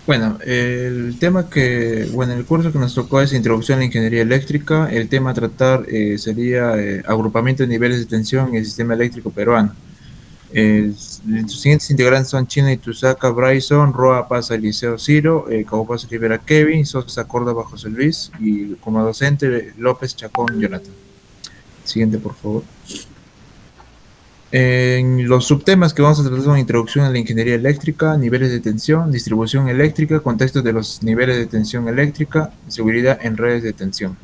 Bueno, el curso que nos tocó es Introducción a la Ingeniería Eléctrica. El tema a tratar sería agrupamiento de niveles de tensión en el sistema eléctrico peruano. Sus siguientes integrantes son China Itusaka Bryson, Roa Paz Eliseo Ciro, Cabo Paz Rivera Kevin, Sosa Córdoba José Luis y como docente López Chacón Jonathan. Siguiente, por favor. En los subtemas que vamos a tratar son introducción a la ingeniería eléctrica, niveles de tensión, distribución eléctrica, contexto de los niveles de tensión eléctrica, seguridad en redes de tensión.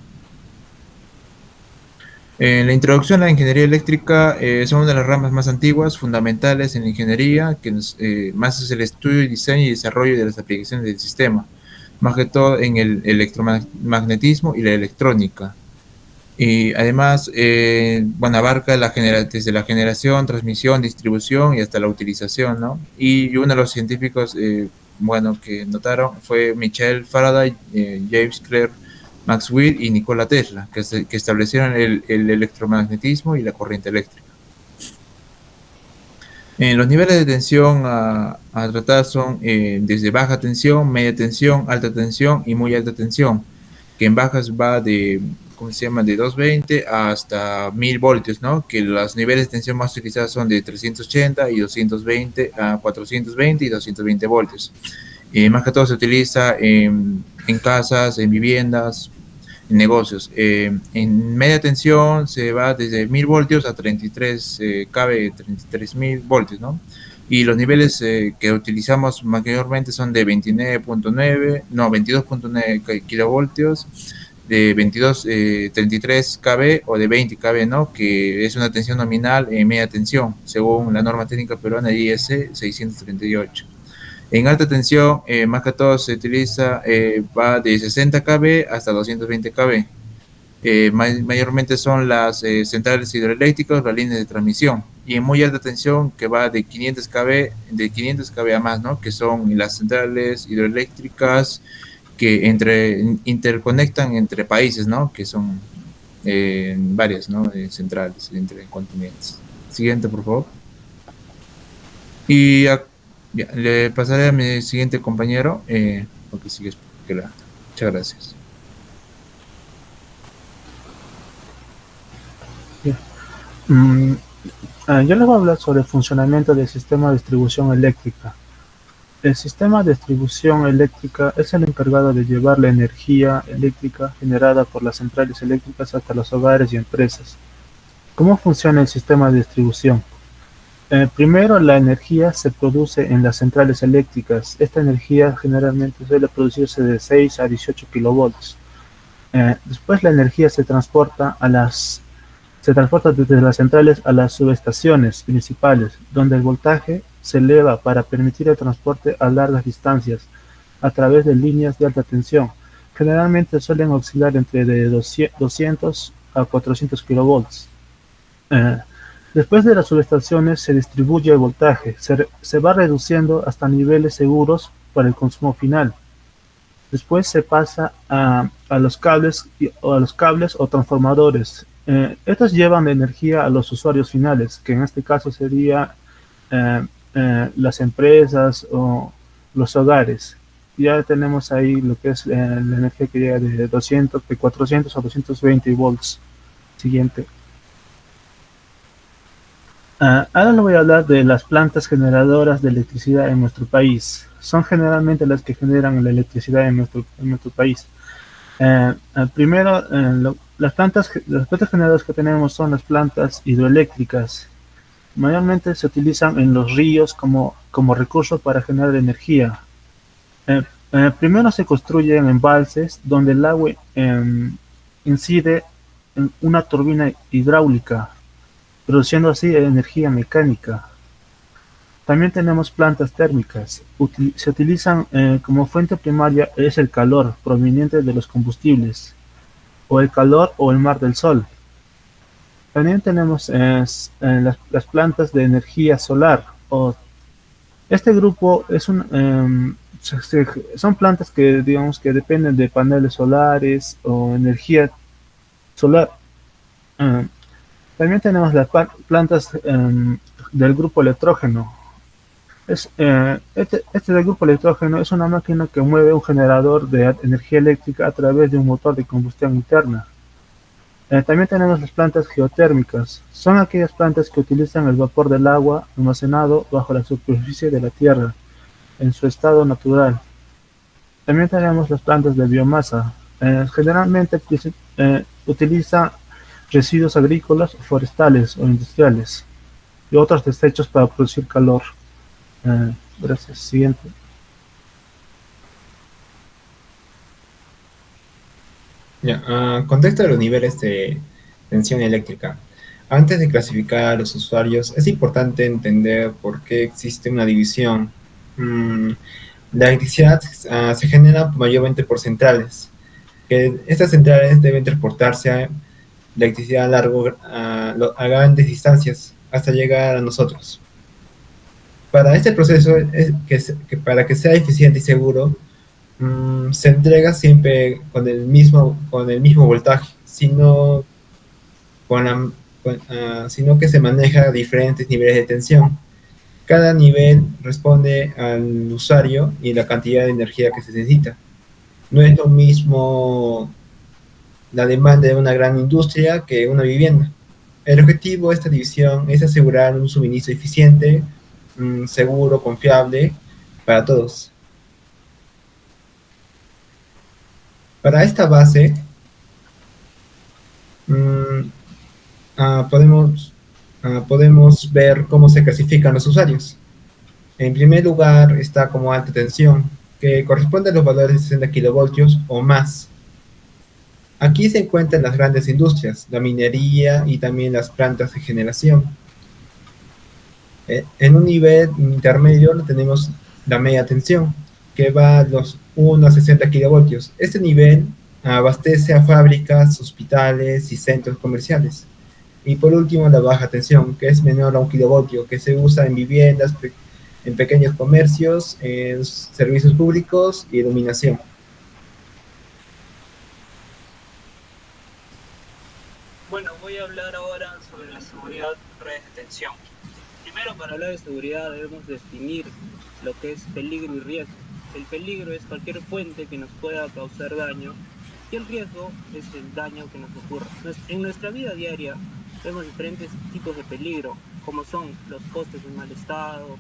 En la introducción a la ingeniería eléctrica son una de las ramas más antiguas, fundamentales en la ingeniería, que más es el estudio, diseño y desarrollo de las aplicaciones del sistema, más que todo en el electromagnetismo y la electrónica. Y además, bueno, abarca desde la generación, transmisión, distribución y hasta la utilización, ¿no? Y uno de los científicos, bueno, que notaron fue Michael Faraday, James Clerk Maxwell y Nikola Tesla, que establecieron el electromagnetismo y la corriente eléctrica. Los niveles de tensión a tratar son desde baja tensión, media tensión, alta tensión y muy alta tensión, que en bajas va de, ¿cómo se llama?, de 220 hasta 1000 voltios, ¿no? Que los niveles de tensión más utilizados son de 380 y 220 a 420 y 220 voltios. Más que todo se utiliza en casas, en viviendas, en negocios. En media tensión se va desde 1000 voltios a 33, cabe 33.000 voltios, ¿no? Y los niveles que utilizamos mayormente son de 29.9, no, 22.9 kilovoltios, de 22, 33 kV o de 20 kV, ¿no? Que es una tensión nominal en media tensión, según la norma técnica peruana IS 638. En alta tensión, más que todo se utiliza, va de 60 kV hasta 220 kV. Mayormente son las centrales hidroeléctricas, las líneas de transmisión. Y en muy alta tensión, que va de 500 kV, de 500 kV a más, ¿no? Que son las centrales hidroeléctricas que interconectan entre países, ¿no? Que son varias, ¿no? Centrales entre continentes. Siguiente, por favor. Y ya, le pasaré a mi siguiente compañero, porque sigues. Muchas gracias. Bien. Mm, yo les voy a hablar sobre el funcionamiento del sistema de distribución eléctrica. El sistema de distribución eléctrica es el encargado de llevar la energía eléctrica generada por las centrales eléctricas hasta los hogares y empresas. ¿Cómo funciona el sistema de distribución? Primero, la energía se produce en las centrales eléctricas. Esta energía generalmente suele producirse de 6 a 18 kilovolts. Después la energía se transporta desde las centrales a las subestaciones principales, donde el voltaje se eleva para permitir el transporte a largas distancias a través de líneas de alta tensión. Generalmente suelen oscilar entre de 200 a 400 kilovolts. Eh, Después de las subestaciones se distribuye el voltaje, se va reduciendo hasta niveles seguros para el consumo final. Después se pasa a los cables o transformadores. Estos llevan la energía a los usuarios finales, que en este caso sería las empresas o los hogares. Ya tenemos ahí lo que es la energía que llega de 400 a 220 volts. Siguiente. Ahora le voy a hablar de las plantas generadoras de electricidad en nuestro país. Son generalmente las que generan la electricidad en nuestro país. Primero, las plantas generadoras que tenemos son las plantas hidroeléctricas. Mayormente se utilizan en los ríos como recurso para generar energía. Primero se construyen embalses donde el agua incide en una turbina hidráulica, produciendo así energía mecánica. También tenemos plantas térmicas. Se utilizan como fuente primaria es el calor proveniente de los combustibles, o el calor o el mar del sol. También tenemos las plantas de energía solar. Este grupo son plantas que digamos que dependen de paneles solares o energía solar. Eh, También tenemos las plantas del grupo electrógeno. Este del grupo electrógeno es una máquina que mueve un generador de energía eléctrica a través de un motor de combustión interna. También tenemos las plantas geotérmicas. Son aquellas plantas que utilizan el vapor del agua almacenado bajo la superficie de la Tierra en su estado natural. También tenemos las plantas de biomasa. Generalmente utiliza residuos agrícolas, forestales o industriales y otros desechos para producir calor. Gracias. Siguiente. Ya, contexto de los niveles de tensión eléctrica. Antes de clasificar a los usuarios, es importante entender por qué existe una división. Mm, la electricidad se genera mayormente por centrales, que estas centrales deben transportarse la electricidad a grandes distancias hasta llegar a nosotros. Para este proceso, que para que sea eficiente y seguro, se entrega siempre con el mismo voltaje, con la, sino que se maneja a diferentes niveles de tensión. Cada nivel responde al usuario y la cantidad de energía que se necesita. No es lo mismo la demanda de una gran industria que una vivienda. El objetivo de esta división es asegurar un suministro eficiente, seguro, confiable para todos. Para esta base, mmm, podemos, podemos ver cómo se clasifican los usuarios. En primer lugar está como alta tensión, que corresponde a los valores de 60 kilovoltios o más. Aquí se encuentran las grandes industrias, la minería y también las plantas de generación. En un nivel intermedio tenemos la media tensión, que va a los 1 a 60 kilovoltios. Este nivel abastece a fábricas, hospitales y centros comerciales. Y por último, la baja tensión, que es menor a 1 kilovoltio, que se usa en viviendas, en pequeños comercios, en servicios públicos y iluminación. Bueno, voy a hablar ahora sobre la seguridad en redes de tensión. Primero, para hablar de seguridad debemos definir lo que es peligro y riesgo. El peligro es cualquier fuente que nos pueda causar daño y el riesgo es el daño que nos ocurra. En nuestra vida diaria vemos diferentes tipos de peligro, como son los postes en mal estado,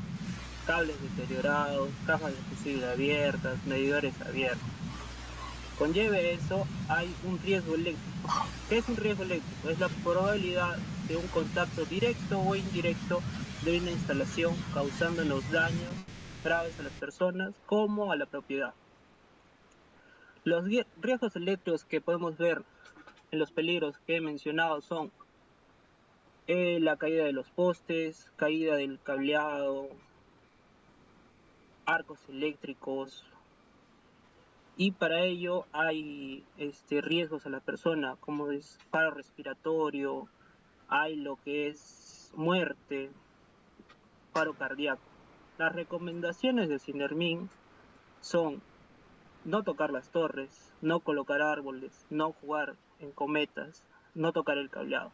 cables deteriorados, cajas de fusible abiertas, medidores abiertos. Conlleve eso, hay un riesgo eléctrico. ¿Qué es un riesgo eléctrico? Es la probabilidad de un contacto directo o indirecto de una instalación causándonos daños graves a las personas como a la propiedad. Los riesgos eléctricos que podemos ver en los peligros que he mencionado son la caída de los postes, caída del cableado, arcos eléctricos, y para ello hay riesgos a la persona, como es paro respiratorio, hay lo que es muerte, paro cardíaco. Las recomendaciones de Sinermin son no tocar las torres, no colocar árboles, no jugar en cometas, no tocar el cableado.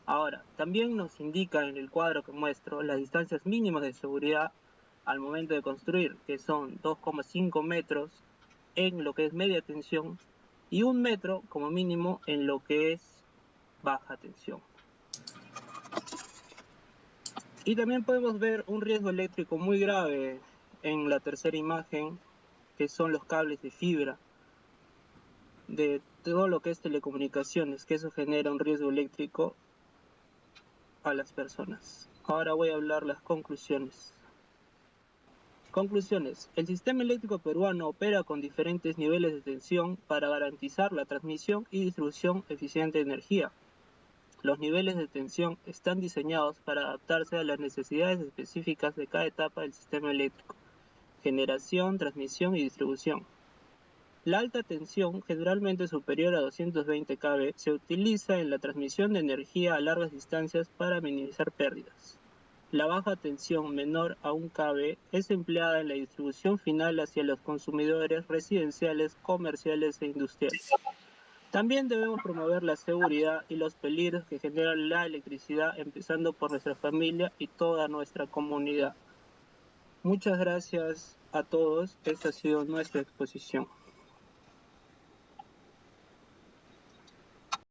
Ahora, también nos indica en el cuadro que muestro las distancias mínimas de seguridad al momento de construir, que son 2,5 metros en lo que es media tensión y 1 metro como mínimo en lo que es baja tensión. Y también podemos ver un riesgo eléctrico muy grave en la tercera imagen, que son los cables de fibra, de todo lo que es telecomunicaciones, que eso genera un riesgo eléctrico a las personas. Ahora voy a hablar las conclusiones. Conclusiones. El sistema eléctrico peruano opera con diferentes niveles de tensión para garantizar la transmisión y distribución eficiente de energía. Los niveles de tensión están diseñados para adaptarse a las necesidades específicas de cada etapa del sistema eléctrico: generación, transmisión y distribución. La alta tensión, generalmente superior a 220 kV, se utiliza en la transmisión de energía a largas distancias para minimizar pérdidas. La baja tensión, menor a 1 kV, es empleada en la distribución final hacia los consumidores residenciales, comerciales e industriales. También debemos promover la seguridad y los peligros que genera la electricidad, empezando por nuestra familia y toda nuestra comunidad. Muchas gracias a todos. Esta ha sido nuestra exposición.